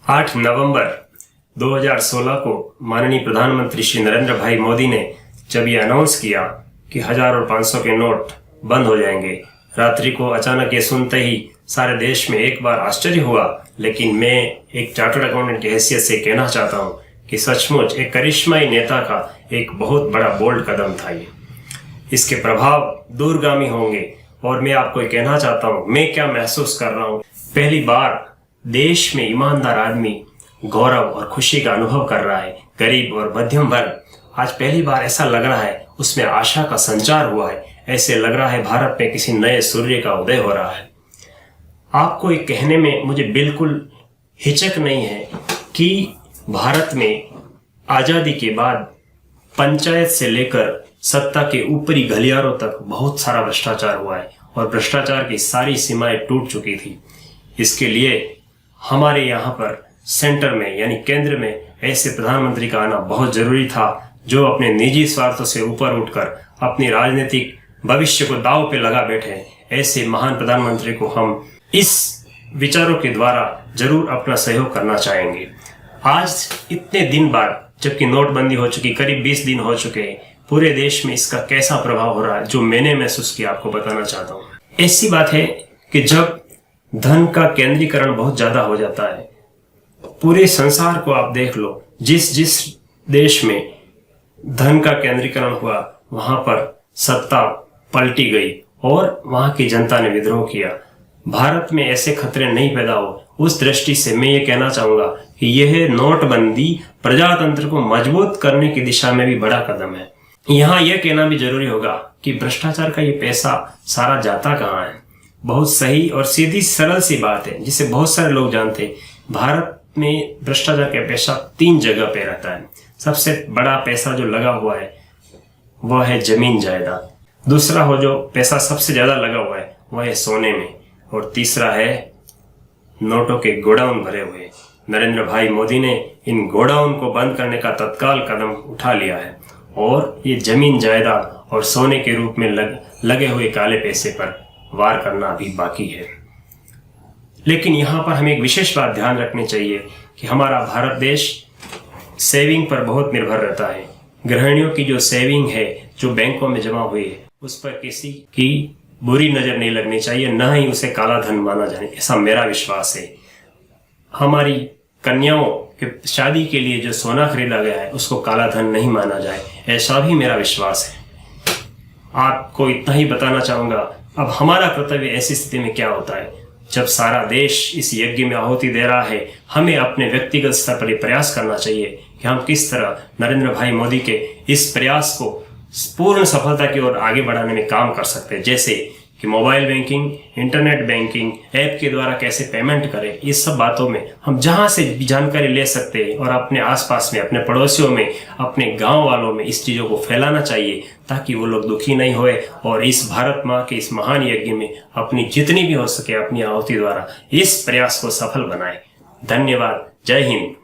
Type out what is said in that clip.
8 नवंबर 2016 को माननीय प्रधानमंत्री श्री नरेंद्र भाई मोदी ने जब ये अनाउंस किया कि 1000 और 500 के नोट बंद हो जाएंगे, रात्रि को अचानक ये सुनते ही सारे देश में एक बार आश्चर्य हुआ। लेकिन मैं एक चार्टर्ड अकाउंटेंट की हैसियत से कहना चाहता हूँ कि सचमुच एक करिश्माई नेता का एक बहुत बड़ा बोल्ड कदम था ये। इसके प्रभाव दूरगामी होंगे और मैं आपको ये कहना चाहता हूँ मैं क्या महसूस कर रहा हूँ। पहली बार देश में ईमानदार आदमी गौरव और खुशी का अनुभव कर रहा है। गरीब और मध्यम वर्ग आज पहली बार ऐसा लग रहा है उसमें आशा का संचार हुआ है। ऐसे लग रहा है भारत में किसी नए सूर्य का उदय हो रहा है। आपको ये कहने में मुझे बिल्कुल हिचक नहीं है कि भारत में आजादी के बाद पंचायत से लेकर सत्ता के ऊपरी गलियारों तक बहुत सारा भ्रष्टाचार हुआ है और भ्रष्टाचार की सारी सीमाएं टूट चुकी थी। इसके लिए हमारे यहाँ पर सेंटर में यानी केंद्र में ऐसे प्रधानमंत्री का आना बहुत जरूरी था जो अपने निजी स्वार्थों से ऊपर उठकर अपनी राजनीतिक भविष्य को दांव पे लगा बैठे। ऐसे महान प्रधानमंत्री को हम इस विचारों के द्वारा जरूर अपना सहयोग करना चाहेंगे। आज इतने दिन बाद जबकि नोटबंदी हो चुकी, करीब 20 दिन हो चुके हैं, पूरे देश में इसका कैसा प्रभाव हो रहा है जो मैंने महसूस किया आपको बताना चाहता हूँ। ऐसी बात है कि जब धन का केंद्रीकरण बहुत ज्यादा हो जाता है, पूरे संसार को आप देख लो, जिस जिस देश में धन का केंद्रीकरण हुआ वहां पर सत्ता पलटी गई और वहां की जनता ने विद्रोह किया। भारत में ऐसे खतरे नहीं पैदा हो, उस दृष्टि से मैं ये कहना चाहूंगा कि यह नोटबंदी प्रजातंत्र को मजबूत करने की दिशा में भी बड़ा कदम है। यहाँ यह कहना भी जरूरी होगा कि भ्रष्टाचार का ये पैसा सारा जाता कहाँ है। बहुत सही और सीधी सरल सी बात है जिसे बहुत सारे लोग जानते हैं। भारत में भ्रष्टाचार का पैसा 3 जगह पे रहता है। सबसे बड़ा पैसा जो लगा हुआ है वह है जमीन जायदाद, दूसरा हो जो पैसा सबसे ज्यादा लगा हुआ है वह है सोने में, और तीसरा है नोटों के गोडाउन भरे हुए। नरेंद्र भाई मोदी ने इन गोडाउन को बंद करने का तत्काल कदम उठा लिया है और ये जमीन जायदाद और सोने के रूप में लगे हुए काले पैसे पर वार करना अभी बाकी है। लेकिन यहाँ पर हमें एक विशेष बात ध्यान रखनी चाहिए कि हमारा भारत देश सेविंग पर बहुत निर्भर रहता है। गृहिणियों की जो सेविंग है जो बैंकों में जमा हुई है उस पर किसी की बुरी नजर नहीं लगनी चाहिए, न ही उसे काला धन माना जाए, ऐसा मेरा विश्वास है। हमारी कन्याओं के शादी के लिए जो सोना खरीदा गया है उसको काला धन नहीं माना जाए, ऐसा भी मेरा विश्वास है। आपको इतना ही बताना चाहूंगा। अब हमारा कर्तव्य ऐसी स्थिति में क्या होता है जब सारा देश इस यज्ञ में आहुति दे रहा है, हमें अपने व्यक्तिगत स्तर पर प्रयास करना चाहिए कि हम किस तरह नरेंद्र भाई मोदी के इस प्रयास को पूर्ण सफलता की ओर आगे बढ़ाने में काम कर सकते हैं। जैसे कि mobile banking, internet banking, app के द्वारा कैसे पेमेंट करें, इस सब बातों में हम जहां से भी जानकारी ले सकते हैं और अपने आसपास में, अपने पड़ोसियों में, अपने गांव वालों में इस चीज़ों को फैलाना चाहिए ताकि वो लोग दुखी नहीं होए और इस भारत माँ के इस महान यज्ञ में अपनी जितनी भी हो सके अपनी आहुति द्वारा इस प्रयास को सफल बनाए। धन्यवाद। जय हिंद।